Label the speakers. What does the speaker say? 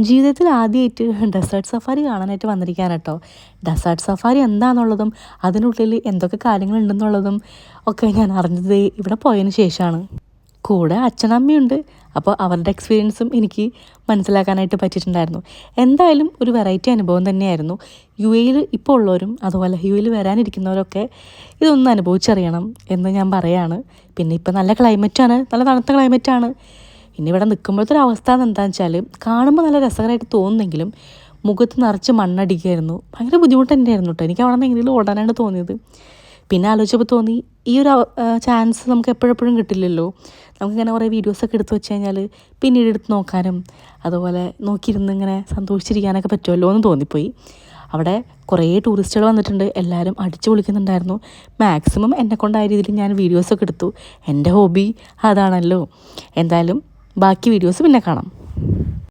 Speaker 1: ജീവിതത്തിൽ ആദ്യമായിട്ട് desert safari കാണാനായിട്ട് വന്നിരിക്കുകയാണ് കേട്ടോ. ഡെസേർട്ട് സഫാരി എന്താണെന്നുള്ളതും അതിനുള്ളിൽ എന്തൊക്കെ കാര്യങ്ങളുണ്ടെന്നുള്ളതും ഒക്കെ ഞാൻ അറിഞ്ഞത് ഇവിടെ പോയതിന് ശേഷമാണ്. കൂടെ അച്ഛനമ്മയുണ്ട്. അപ്പോൾ അവരുടെ എക്സ്പീരിയൻസും എനിക്ക് മനസ്സിലാക്കാനായിട്ട് പറ്റിയിട്ടുണ്ടായിരുന്നു. എന്തായാലും ഒരു വെറൈറ്റി അനുഭവം തന്നെയായിരുന്നു. യു എയിൽ ഇപ്പോൾ ഉള്ളവരും അതുപോലെ യു എയിൽ വരാനിരിക്കുന്നവരൊക്കെ ഇതൊന്ന് അനുഭവിച്ചറിയണം എന്ന് ഞാൻ പറയാണ്. പിന്നെ ഇപ്പോൾ നല്ല ക്ലൈമറ്റാണ്, നല്ല തണുത്ത ക്ലൈമറ്റാണ്. പിന്നെ ഇവിടെ നിൽക്കുമ്പോഴത്തെ ഒരു അവസ്ഥ എന്താണെന്ന് വെച്ചാൽ കാണുമ്പോൾ നല്ല രസകരമായിട്ട് തോന്നുന്നെങ്കിലും മുഖത്ത് നിറച്ച് മണ്ണടിക്കുകയായിരുന്നു. ഭയങ്കര ബുദ്ധിമുട്ട് തന്നെയായിരുന്നു കേട്ടോ. എനിക്ക് അവിടെ നിന്ന് എങ്ങനെയും ഓടാനാണ് തോന്നിയത്. പിന്നെ ആലോചിച്ചപ്പോൾ തോന്നി ഈ ഒരു ചാൻസ് നമുക്ക് എപ്പോഴെപ്പോഴും കിട്ടില്ലല്ലോ. നമുക്കിങ്ങനെ കുറേ വീഡിയോസൊക്കെ എടുത്ത് വെച്ച് കഴിഞ്ഞാൽ പിന്നീട് എടുത്ത് നോക്കാനും അതുപോലെ നോക്കിയിരുന്ന് ഇങ്ങനെ സന്തോഷിച്ചിരിക്കാനൊക്കെ പറ്റുമല്ലോ എന്ന് തോന്നിപ്പോയി. അവിടെ കുറേ ടൂറിസ്റ്റുകൾ വന്നിട്ടുണ്ട്. എല്ലാവരും അടിച്ചു പൊളിക്കുന്നുണ്ടായിരുന്നു. മാക്സിമം എന്നെക്കൊണ്ടായ രീതിയിൽ ഞാൻ വീഡിയോസൊക്കെ എടുത്തു. എൻ്റെ ഹോബി അതാണല്ലോ. എന്തായാലും ബാക്കി വീഡിയോസ് പിന്നെ കാണാം.